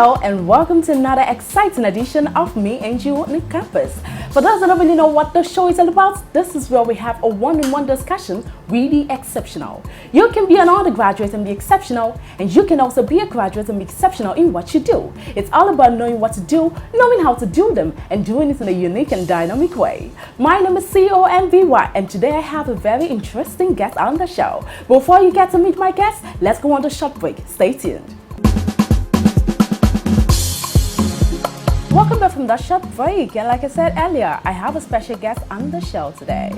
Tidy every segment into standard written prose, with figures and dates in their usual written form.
Hello and welcome to another exciting edition of Me and You on the Campus. For those that don't really know what the show is all about, this is where we have a one-on-one discussion with the exceptional. You can be an undergraduate and be exceptional, and you can also be a graduate and be exceptional in what you do. It's all about knowing what to do, knowing how to do them, and doing it in a unique and dynamic way. My name is Convy, and today I have a very interesting guest on the show. Before you get to meet my guest, let's go on a short break. Stay tuned. Welcome back from that short break, and like I said earlier, I have a special guest on the show today.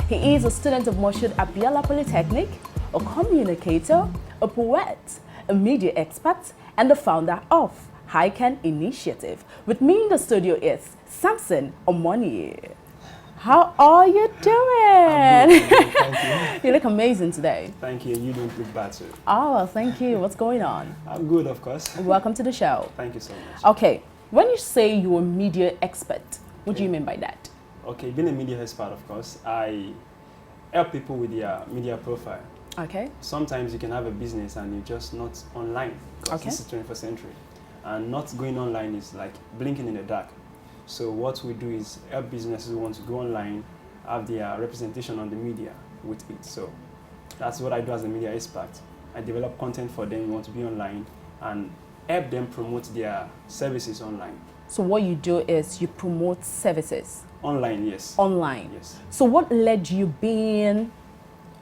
He is a student of Moshood Abiola Polytechnic, a communicator, a poet, a media expert, and the founder of HiCan Initiative. With me in the studio is Samson Omoniyi. How are you doing? I'm good, thank you. You look amazing today. Thank you. You don't look bad too. Oh, well, thank you. What's going on? I'm good, of course. Welcome to the show. Thank you so much. Okay, when you say you're a media expert, what do you mean by that? Okay, being a media expert, of course, I help people with their media profile. Okay. Sometimes you can have a business and you're just not online, because Okay. this is 21st century. And not going online is like blinking in the dark. So what we do is help businesses who want to go online, have their representation on the media with it. So that's what I do as a media expert. I develop content for them who want to be online and help them promote their services online. So what you do is you promote services Online, yes. online. Yes. So what led you being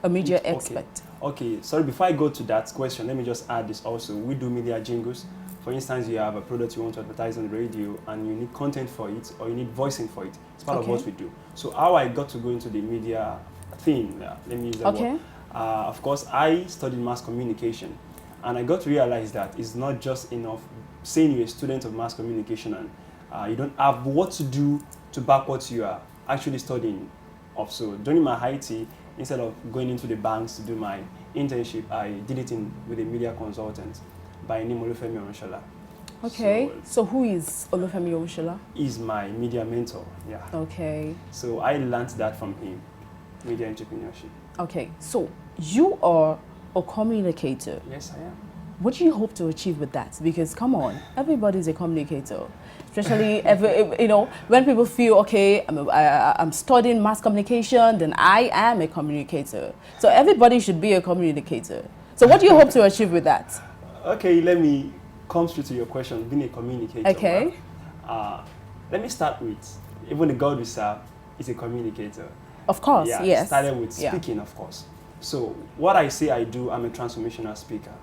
a media expert? Okay, sorry, before I go to that question, let me just add this also. We do media jingles. For instance, you have a product you want to advertise on the radio and you need content for it or you need voicing for it. It's part of what we do. So how I got to go into the media thing, let me use that word. Of course, I studied mass communication and I got to realize that it's not just enough saying you're a student of mass communication and you don't have what to do to back what you are actually studying of. So during my IT, instead of going into the banks to do my internship, I did it with a media consultant by name Olufemi Onshola. Okay, so who is Olufemi Onshola? He's my media mentor, yeah. Okay. So I learned that from him, media entrepreneurship. Okay, so you are a communicator. Yes, I am. What do you hope to achieve with that? Because come on, everybody's a communicator. Especially, when people feel, okay, I'm studying mass communication, then I am a communicator. So everybody should be a communicator. So what do you hope to achieve with that? Okay, let me come straight to your question, being a communicator. Okay. Let me start with, even the God we serve is a communicator. Of course, yeah, yes. Started with speaking, of course. So what I say I do, I'm a transformational speaker.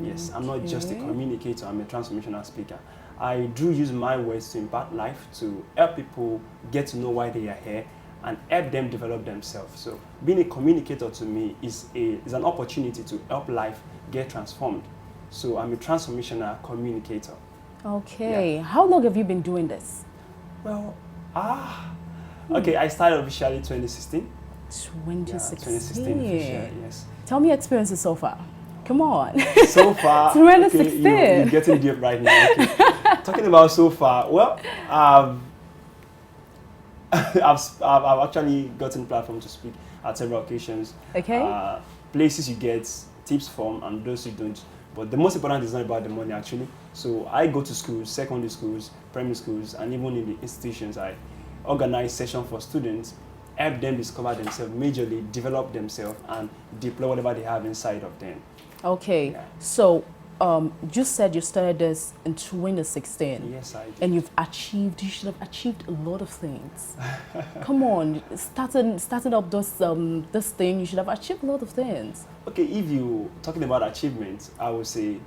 Yes, I'm not just a communicator, I'm a transformational speaker. I do use my words to impact life, to help people get to know why they are here and help them develop themselves. So being a communicator to me is an opportunity to help life get transformed. So I'm a transformational communicator. Okay, Yeah. how long have you been doing this? Well, okay, I started officially 2016. 2016. Yeah, 2016 officially, yes. Tell me your experiences so far. Come on. So far, 2016. Okay, you're getting deep right now. Okay. Talking about so far, well, I've actually gotten platform to speak at several occasions. Okay. Places you get tips from and those you don't. But the most important is not about the money actually. So I go to schools, secondary schools, primary schools, and even in the institutions, I organize sessions for students, help them discover themselves, majorly develop themselves, and deploy whatever they have inside of them. Okay, Yeah. so you said you started this in 2016. Yes, I did. And you should have achieved a lot of things. Come on, starting up this thing, you should have achieved a lot of things. Okay, if you talking about achievements, I would say,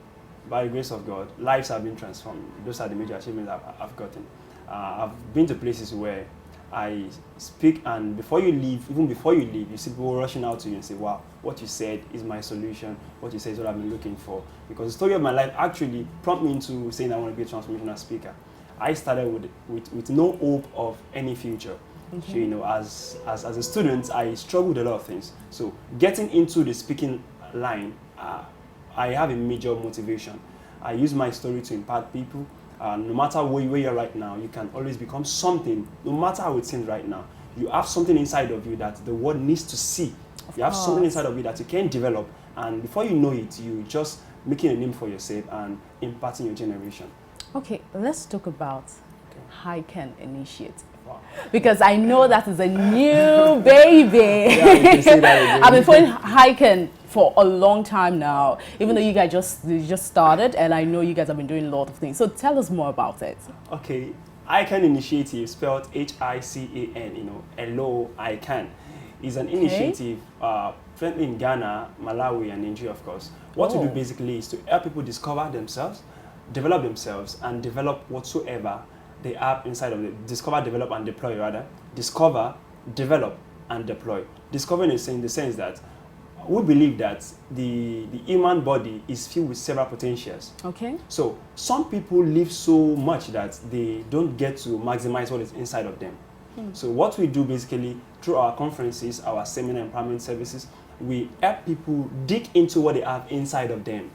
by the grace of God, lives have been transformed. Those are the major achievements I've gotten. I've been to places where I speak, and before you leave, you see people rushing out to you and say, wow, what you said is my solution. What you said is what I've been looking for. Because the story of my life actually prompted me into saying I want to be a transformational speaker. I started with no hope of any future. Okay. So, as a student, I struggled with a lot of things. So getting into the speaking line, I have a major motivation. I use my story to impact people. No matter where you are right now, you can always become something, no matter how it seems right now. You have something inside of you that the world needs to see. You have something inside of you that you can develop, and before you know it, you just making a name for yourself and imparting your generation. Okay, let's talk about HICAN initiative. Wow. Because I know that is a new baby. Yeah, you can say that again. I've been following HICAN for a long time now, even though you guys just started, and I know you guys have been doing a lot of things. So tell us more about it. Okay, HICAN initiative, spelled H-I-C-A-N, hello, HICAN, is an initiative presently in Ghana, Malawi, and Nigeria, of course. What we do basically is to help people discover themselves, develop themselves, and develop whatsoever they have inside of them. Discover, develop, and deploy, rather. Discover, develop, and deploy. Discovering is in the sense that we believe that the human body is filled with several potentials. Okay. So some people live so much that they don't get to maximize what is inside of them. So what we do basically through our conferences, our seminar empowerment services, we help people dig into what they have inside of them.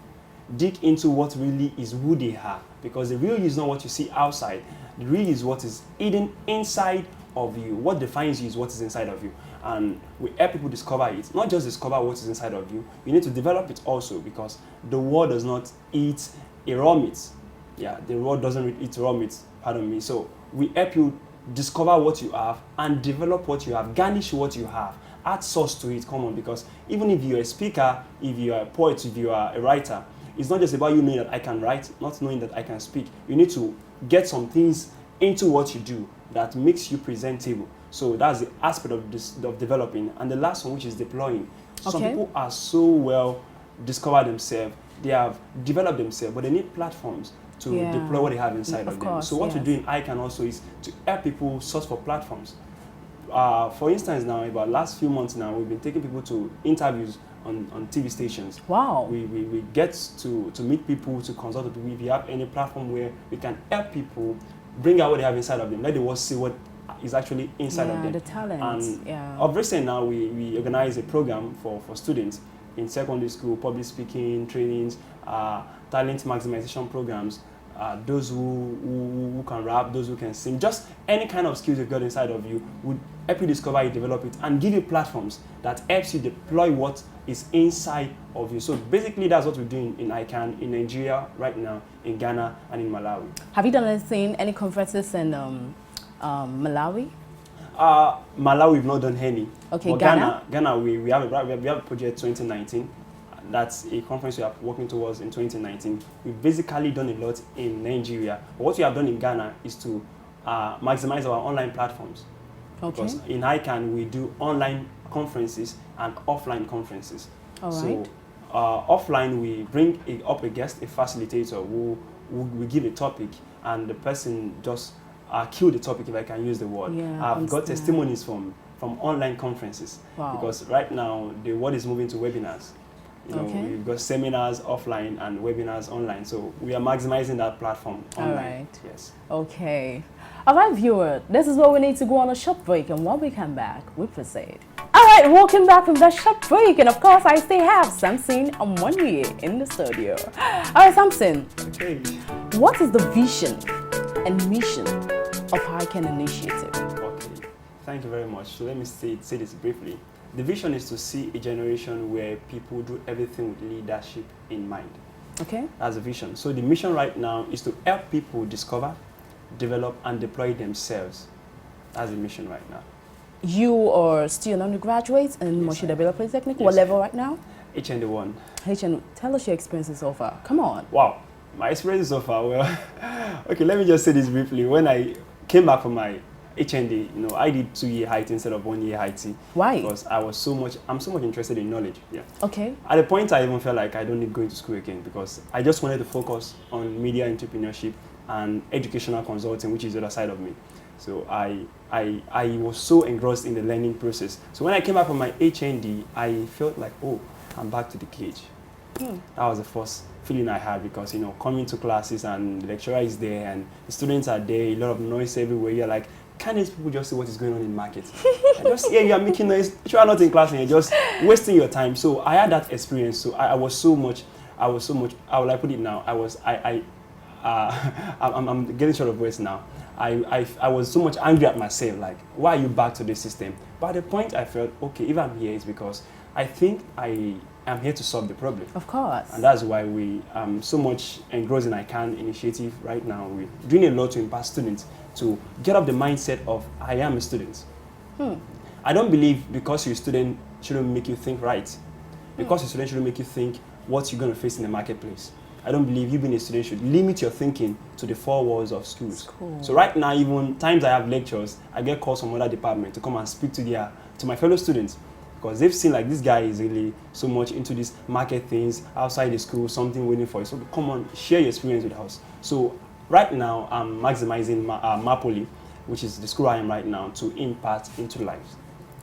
Dig into what really is who they are. Because the real is not what you see outside. The real is what is hidden inside of you. What defines you is what is inside of you. And we help people discover it. Not just discover what is inside of you. You need to develop it also, because the world does not eat a raw meat. Yeah, the world doesn't eat raw meat, pardon me. So we help you discover what you have and develop what you have. Garnish what you have. Add sauce to it, come on, because even if you're a speaker, if you are a poet, if you are a writer, it's not just about you knowing that I can write, not knowing that I can speak. You need to get some things into what you do that makes you presentable. So that's the aspect of this, of developing. And the last one, which is deploying. Some people are so well discovered themselves, they have developed themselves, but they need platforms to deploy what they have inside of them. So what we do in ICANN also is to help people source for platforms. For instance, now, about last few months now, we've been taking people to interviews on TV stations. Wow. We get to meet people, to consult with people. If you have any platform where we can help people bring out what they have inside of them, let the world see what is actually inside of them. The talent. And of recent now, we organize a program for students in secondary school, public speaking trainings, talent maximization programs. Those who can rap, those who can sing, just any kind of skills you've got inside of you would help you discover it, develop it, and give you platforms that helps you deploy what is inside of you. So basically, that's what we're doing in ICANN, in Nigeria right now, in Ghana, and in Malawi. Have you done anything, any conferences in Malawi? Malawi, we've not done any. Okay, but Ghana? Ghana, we have a project 2019. That's a conference we are working towards in 2019. We've basically done a lot in Nigeria. But what we have done in Ghana is to maximize our online platforms. Okay. Because in ICANN, we do online conferences and offline conferences. All right. So offline, we bring up a guest, a facilitator, who we give a topic, and the person just kill the topic, if I can use the word. Yeah, I've got testimonies from online conferences. Wow. Because right now, the world is moving to webinars. You know, we've got seminars offline and webinars online. So we are maximizing that platform online. All right. Yes. Okay. All right, viewer, this is where we need to go on a short break, and when we come back, we proceed. All right, welcome back from that short break, and of course, I still have Samson Omoniyi in the studio. All right, Samson. Okay. What is the vision and mission of HICANN Initiative? Okay. Thank you very much. So let me say this briefly. The vision is to see a generation where people do everything with leadership in mind. Okay. That's the vision. So the mission right now is to help people discover, develop, and deploy themselves. That's the mission right now. You are still an undergraduate in Moshi Development Polytechnic. What level right now? HND1. HND. Tell us your experiences so far. Come on. Wow. My experiences so far, well, okay, let me just say this briefly. When I came back from my HND, you know, I did 2-year IT instead of 1-year IT. Why? Because I'm so much interested in knowledge. Yeah. Okay. At the point, I even felt like I don't need going to school again, because I just wanted to focus on media entrepreneurship and educational consulting, which is the other side of me. So I was so engrossed in the learning process. So when I came back from my HND, I felt like, oh, I'm back to the cage. That was the first feeling I had, because, you know, coming to classes and the lecturer is there and the students are there, a lot of noise everywhere. You're like, can't these people just see what is going on in the market? Just you are making noise. You are not in class and you're just wasting your time. So I had that experience. So I was so much. How will I put it now? I'm getting short of words now. I was so much angry at myself. Like, why are you back to this system? But at the point I felt, okay, if I'm here, it's because I think I I'm here to solve the problem. Of course. And that's why we so much engrossed in I Can initiative right now. We're doing a lot to empower students to get up the mindset of I am a student. I don't believe because you're a student shouldn't make you think right. Because you're a student shouldn't make you think what you're going to face in the marketplace. I don't believe you being a student should limit your thinking to the four walls of schools. So right now, even times I have lectures, I get calls from other departments to come and speak to my fellow students, because they've seen like this guy is really so much into these market things outside the school, something waiting for you. So come on, share your experience with us. So right now, I'm maximizing MAPOLY, which is the school I am right now, to impact into lives.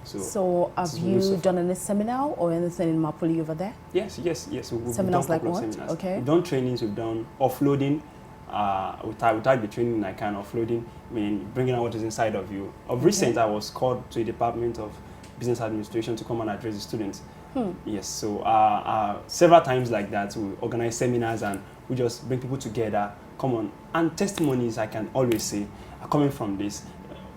So have you done any seminar or anything in MAPOLY over there? Yes. We've Seminars done like what? Seminars. Okay. We've done trainings, we've done offloading. We type the training I Can offloading, bringing out what is inside of you. Of recent, I was called to a department of business administration to come and address the students. Yes, so several times like that, we organize seminars and we just bring people together, come on. And testimonies, I can always say, are coming from this.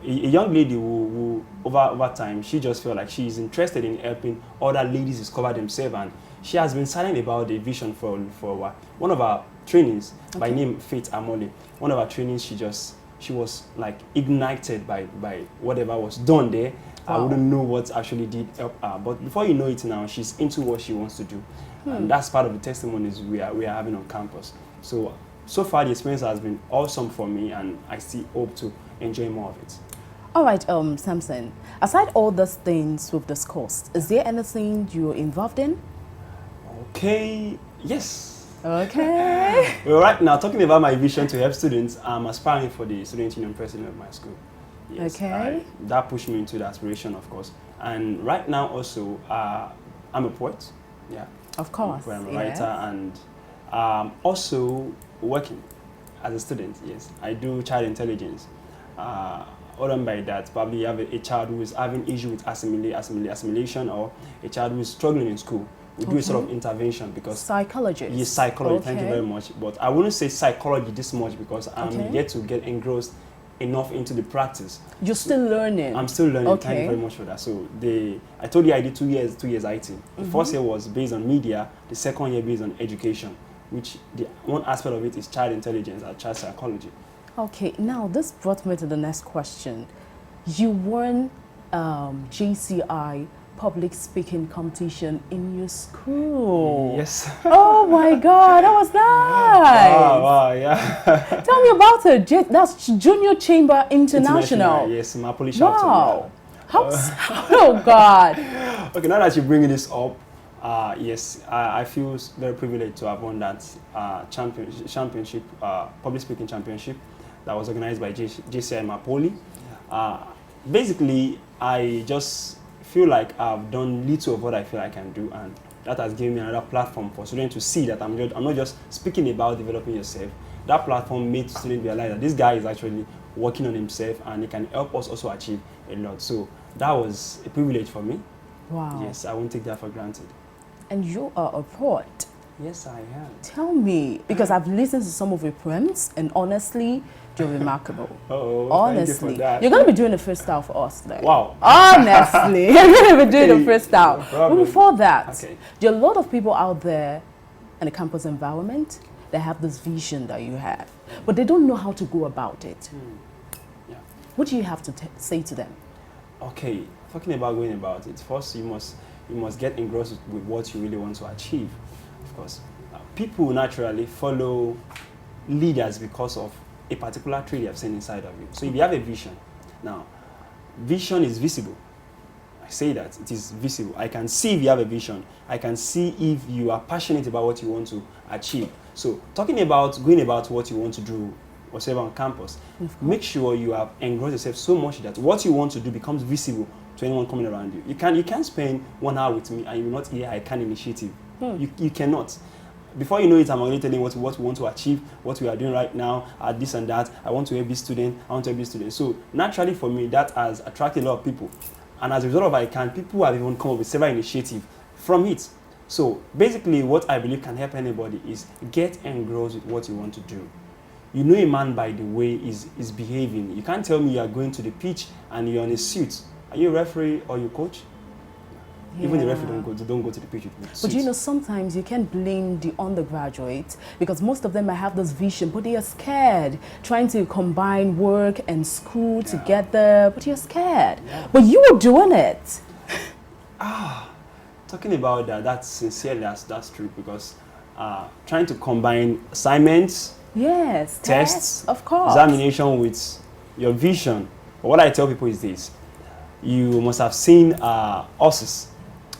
A young lady who over time, she just felt like she is interested in helping other ladies discover themselves, and she has been silent about the vision for a while. One of our trainings, by name Faith Amole, one of our trainings, she was like ignited by whatever was done there. Wow. I wouldn't know what actually did help her, but before you know it now, she's into what she wants to do. And that's part of the testimonies we are having on campus. So far the experience has been awesome for me, and I still hope to enjoy more of it. All right, Samson, aside all those things we've discussed, is there anything you're involved in? Okay, yes. Okay. Well, right now, talking about my vision to help students, I'm aspiring for the student union president of my school. Yes, okay. That pushed me into the aspiration, of course. And right now also, I'm a poet. Yeah. Of course. I'm a writer, and also working as a student, yes. I do child intelligence. Other than by that, probably you have a child who is having issue with assimilation, or a child who is struggling in school. We do a sort of intervention because... Psychologist. Yes, psychology, thank you very much. But I wouldn't say psychology this much because I'm yet to get engrossed enough into the practice. You're still learning? I'm still learning, thank you very much for that. So I told you I did 2 years IT. The first year was based on media, the second year based on education, which the one aspect of it is child intelligence and child psychology. Okay, now this brought me to the next question. You won JCI public speaking competition in your school. Yes. Oh my God, that was nice. Wow, yeah. Tell me about it. That's Junior Chamber International. Yes, MAPOLY chapter. Wow. Oh God. Okay, now that you're bringing this up, yes, I feel very privileged to have won that championship, public speaking championship that was organized by JCI MAPOLY. Basically, I just feel like I've done little of what I feel I can do, and that has given me another platform for students to see that I'm not just speaking about developing yourself. That platform made students realize that this guy is actually working on himself, and he can help us also achieve a lot. So that was a privilege for me. Wow. Yes, I won't take that for granted. And you are a poet. Yes, I am. Tell me, because I've listened to some of your poems, and honestly, you're remarkable. Honestly, thank you for that. You're going to be doing the freestyle for us today. Wow. Honestly, you're going to be doing the freestyle. No, but before that, there are a lot of people out there in the campus environment that have this vision that you have, but they don't know how to go about it. Yeah. What do you have to say to them? Okay, talking about going about it, first you must get engrossed with what you really want to achieve. Of course, people naturally follow leaders because of a particular trait they have seen inside of you. So if you have a vision, now, vision is visible. I say that, it is visible. I can see if you have a vision. I can see if you are passionate about what you want to achieve. So talking about going about what you want to do, whatever on campus, make sure you have engrossed yourself so much that what you want to do becomes visible to anyone coming around you. You can't spend 1 hour with me and you will not hear I Can initiative. You cannot. Before you know it, I'm already telling what we want to achieve, what we are doing right now, this and that. I want to help this student, I want to help this student. So naturally for me, that has attracted a lot of people. And as a result of I Can, people have even come up with several initiatives from it. So basically what I believe can help anybody is get engrossed with what you want to do. You know a man by the way he's behaving. You can't tell me you are going to the pitch and you're in a suit. Are you a referee or you coach? Even the referee don't go to the pitch with suits. But you know, sometimes you can't blame the undergraduates because most of them might have this vision, but they are scared trying to combine work and school together, but you're scared. Yeah. But you were doing it. Talking about that, that's sincerely, that's true, because trying to combine assignments, tests, of course, examination with your vision. But what I tell people is this: you must have seen horses.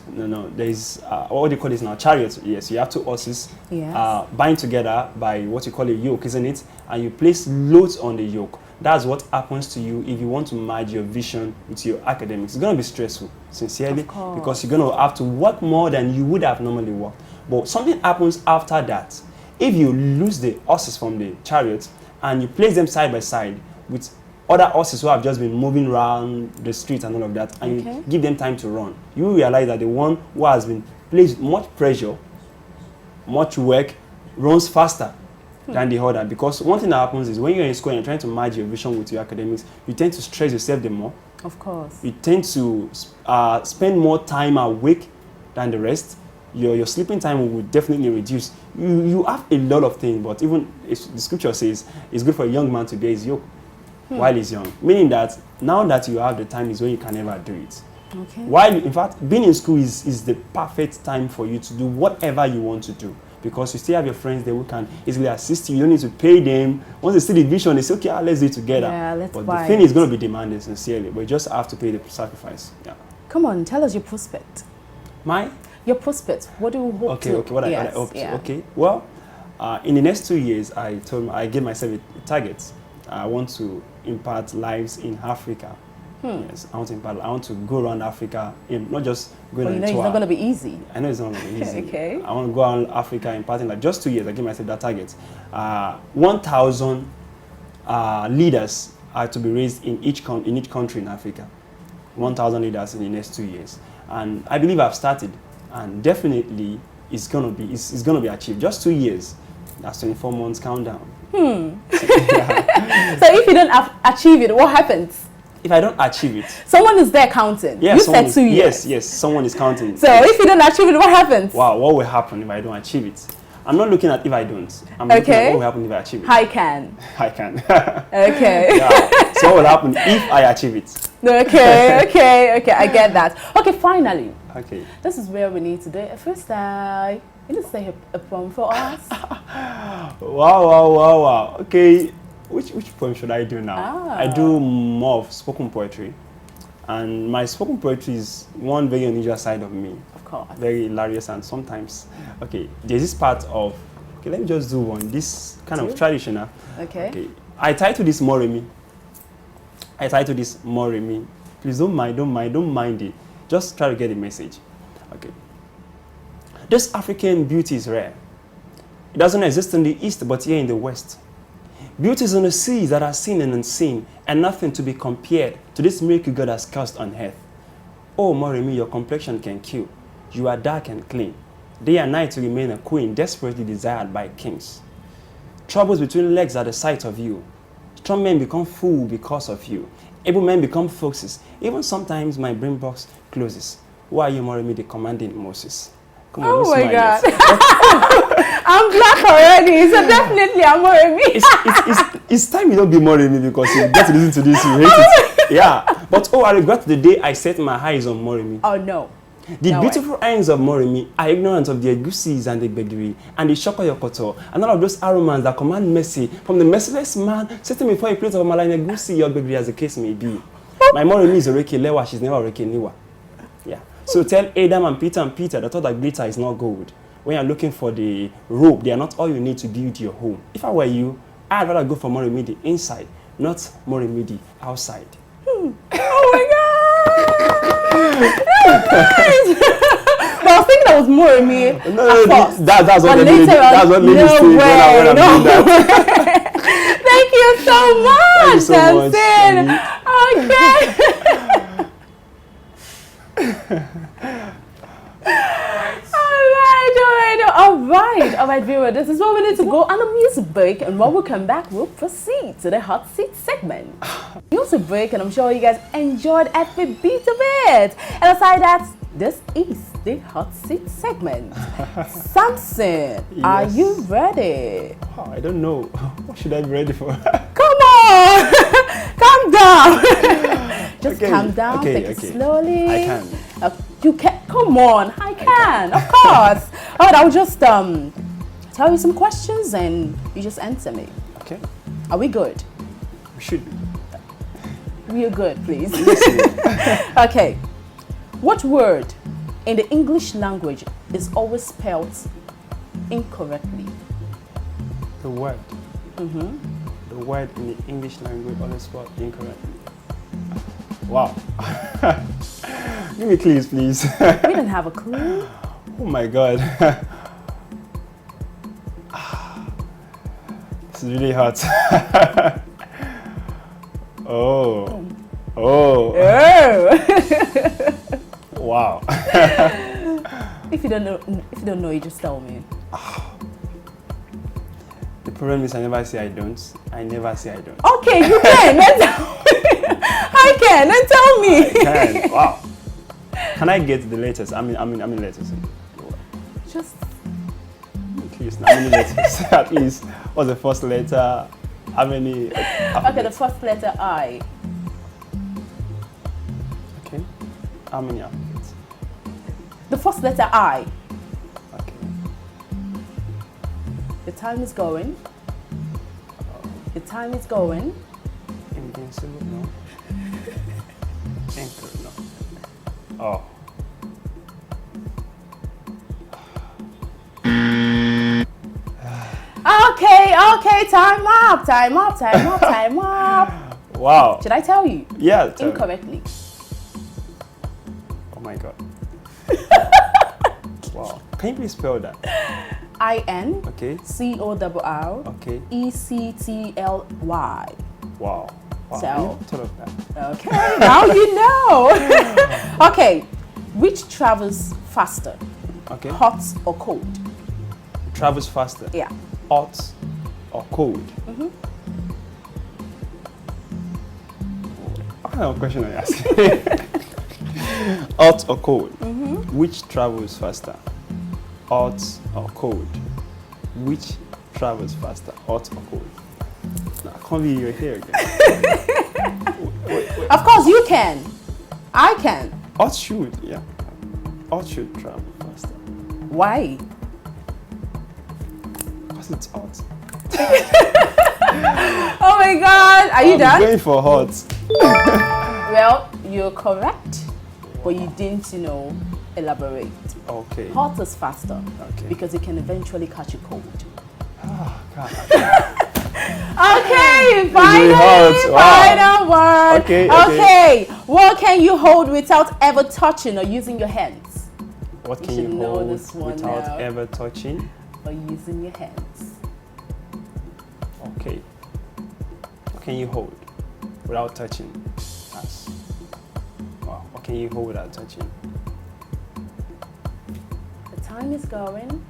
No, there is what do you call this now? Chariots. Yes, you have two horses bind together by what you call a yoke, isn't it? And you place loads on the yoke. That's what happens to you if you want to merge your vision with your academics. It's going to be stressful, sincerely, because you're going to have to work more than you would have normally worked. But something happens after that. If you lose the horses from the chariots and you place them side by side with other horses who have just been moving around the street and all of that, and you give them time to run, you will realize that the one who has been placed with much pressure, much work, runs faster than the other. Because one thing that happens is when you're in school and you're trying to merge your vision with your academics, you tend to stress yourself the more. Of course. You tend to spend more time awake than the rest. Your sleeping time will definitely reduce. You have a lot of things, but even if the scripture says it's good for a young man to bear his yoke while he's young. Meaning that now that you have the time is when you can never do it. Okay. While, in fact, being in school is the perfect time for you to do whatever you want to do. Because you still have your friends there who can easily assist you. You don't need to pay them. Once they see the vision, they say, okay, let's do it together. Yeah, but the thing is going to be demanding, sincerely. But you just have to pay the sacrifice. Yeah. Come on, tell us your prospect. Your prospects. What do you hope to? Okay, what I hope to. Okay, well, in the next 2 years, I gave myself a target. I want to impart lives in Africa. Yes, I want to go around Africa, not just going on a tour. It's not going to be easy. I know it's not going to be easy. Okay. I want to go around Africa imparting like just 2 years. I give myself that target. 1,000 leaders are to be raised in each country in Africa. 1,000 leaders in the next 2 years, and I believe I've started, and definitely it's gonna be achieved. Just 2 years. That's 24 months countdown. So if you don't achieve it, what happens? If I don't achieve it, someone is there counting. Yeah, you said 2 years. Yes, someone is counting. So if you don't achieve it, what happens? Wow, what will happen if I don't achieve it? I'm not looking at if I don't. I'm looking at what will happen if I achieve it. I can. Okay. Yeah. So what will happen if I achieve it? Okay. I get that. Okay, finally. Okay. This is where we need to do it. First, you need to say a poem for us. Wow. Okay. Which poem should I do now? I do more of spoken poetry. And my spoken poetry is one very unusual side of me. Of course. Very hilarious and sometimes. Okay, there's this part of, okay, let me just do one. This kind of traditional. Okay. I title this Moremi. Please don't mind it. Just try to get the message. Okay. This African beauty is rare. It doesn't exist in the East, but here in the West. Beauties on the seas that are seen and unseen, and nothing to be compared to this miracle God has cast on earth. Oh, Moremi, your complexion can kill. You are dark and clean. Day and night you remain a queen, desperately desired by kings. Troubles between legs at the sight of you. Strong men become fools because of you. Able men become foxes. Even sometimes my brain box closes. Why are you, Moremi, the commanding Moses? Come on, oh my God. I'm black already, so definitely I'm Moremi. It's time you don't be Moremi because you get to listen to this, you hate it. Yeah. But I regret the day I set my eyes on Moremi. Oh no. The beautiful eyes of Moremi are ignorant of the egusis and the gbegiri and the shokoyokoto and all of those aromas that command mercy from the merciless man sitting before a plate of amala and egusi or gbegiri as the case may be. My Moremi is Oreke Lewa, she's never Oreke Niwa. Yeah. So tell Adam and Peter that all that glitter is not gold. When you're looking for the rope, they are not all you need to build your home. If I were you, I'd rather go for Moremi the inside, not Moremi the outside. Oh my God! But I was thinking that was Moremi. That's what ladies say when I'm doing that. Thank you so much, Samson. Okay. All right, viewer, this is where we need to go on a music break, and when we come back, we'll proceed to the hot seat segment. Music break, and I'm sure you guys enjoyed every beat of it. And aside that, This is the hot seat segment. Samson, are you ready? Oh, I don't know. What should I be ready for? Come on! Calm down. Just calm down. Take it slowly. I can. You can. Come on. I can. Of course. All right. I'll just tell you some questions and you just answer me. Okay. Are we good? We should be. We are good, please. Okay. What word in the English language is always spelled incorrectly? The word. The word in the English language always spelled incorrectly. Wow. Give me clues, please. We didn't have a clue. Oh my God. This is really hot. Oh. Wow. If you don't know, you just tell me. The problem is I never say I don't. I never say I don't. Okay, you can. Then tell me. I can. Then tell me. I can. Wow. Can I get the letters? I mean letters. Just. Please, how many letters? At least. What's the first letter? How many? Okay, the first letter I. Okay. How many alphabets? The first letter I. Okay. The time is going. The time is going. Invincible, no. Anchor, no. Oh. Okay, time up. Wow. Should I tell you? Yeah. Tell me. Incorrectly. Oh my God. Wow. Can you please spell that? I-N. Okay. C-O-R-R. Okay. E-C-T-L-Y. Wow. Wow. So. I never thought of that. Okay, now you know. Okay, which travels faster? Okay. Hot or cold? Travels faster. Yeah. Hot or cold? What kind of question are you asking? Hot or cold? Which travels faster? Hot or cold? Which travels faster? Hot or cold? Now, Convy, you're here again. wait. Of course you can. I can. Hot should, yeah. Hot should travel faster. Why? Because it's hot. Oh my God, are you done? I'm going for hot. Well, you're correct, but you didn't, elaborate. Okay. Hot is faster Okay. because it can eventually catch you cold. Oh, God. Okay, really hot. final word. Okay. What can you hold without ever touching or using your hands? What You can should you know hold this one without now. ever touching? Or using your hands? Okay. What can you hold without touching us? Wow. What can you hold without touching? The time is going.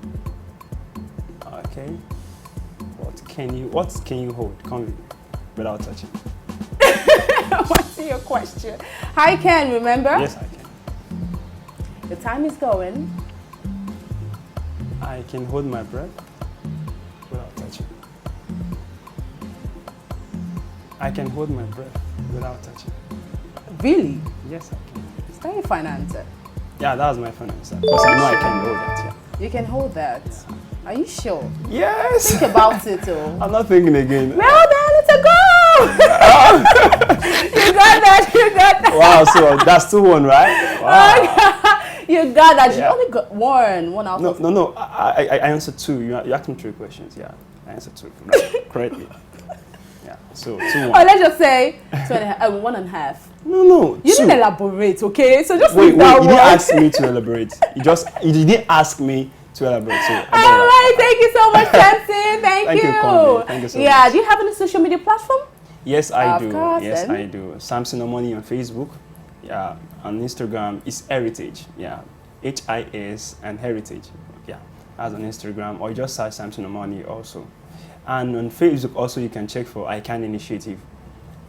Okay. What can you hold? Convy, without touching? What's your question? I can, remember? Yes, I can. The time is going. I can hold my breath without touching. I can hold my breath without touching. Really? Yes, I can. Is that your final answer? Yeah, that was my final answer. Because I know I can hold that, yeah. You can hold that. Are you sure? Yes! Think about it, oh. I'm not thinking again. Well then, it's a goal! You got that. Wow, so that's 2-1, right? Wow. You got that. Yeah. You only got one out of... No. I answered 2. You asked me 3 questions. Yeah, I answered 2 correctly. Yeah, so 2-1. Or let's just say 1.5. No. You 2. didn't elaborate, okay? So just Wait. leave that You one. didn't ask me to elaborate. You didn't ask me to elaborate. So All right, thank you so much, Samson. Thank you. Convy. Thank you so much. Yeah, do you have any social media platform? Yes, I do. Of course, Yes, then. I do. Samson Omoniyi on Facebook. Yeah, on Instagram is Heritage. Yeah, HIS and Heritage. Yeah, as on Instagram, or just search Samson Omoniyi also. And on Facebook also you can check for I Can Initiative.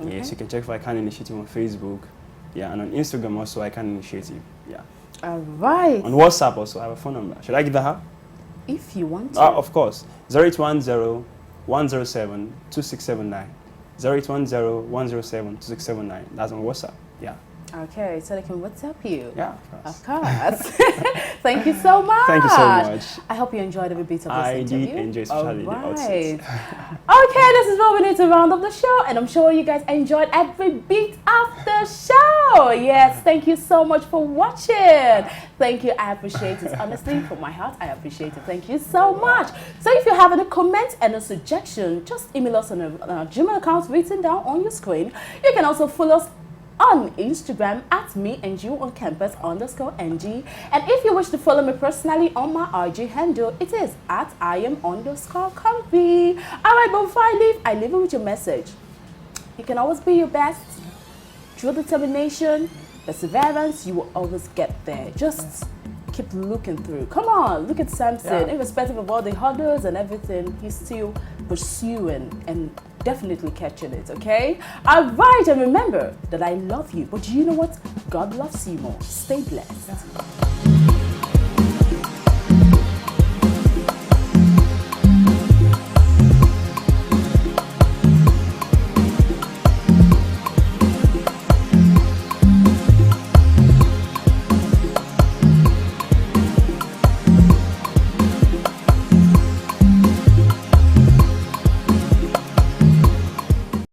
Okay. Yes, you can check for I Can Initiative on Facebook. Yeah, and on Instagram also I Can Initiative. Yeah. All right. On WhatsApp also, I have a phone number. Should I give that her? If you want to. Of course. 0810 107 2679. 0810 107 2679. That's on WhatsApp. Yeah. Okay, so they can WhatsApp you. Yeah, of course. Thank you so much. Thank you so much. I hope you enjoyed every bit of this interview. I did enjoy, especially the outfits. Okay, this is where we need to round up the show, and I'm sure you guys enjoyed every bit of the show. Yes, thank you so much for watching. Thank you, I appreciate it. Honestly, from my heart, I appreciate it. Thank you so much. So if you have any comments and a suggestion, just email us on our Gmail account written down on your screen. You can also follow us on Instagram at @meandyounoncampus_NG. And if you wish to follow me personally on my IG handle, it is @Iam_Convy. Alright, but before I leave you with your message. You can always be your best. Through determination, perseverance, you will always get there. Just keep looking through. Come on, look at Samson. Irrespective of all the hurdles and everything, he's still pursuing and definitely catching it, okay? All right, and remember that I love you. But do you know what? God loves you more. Stay blessed.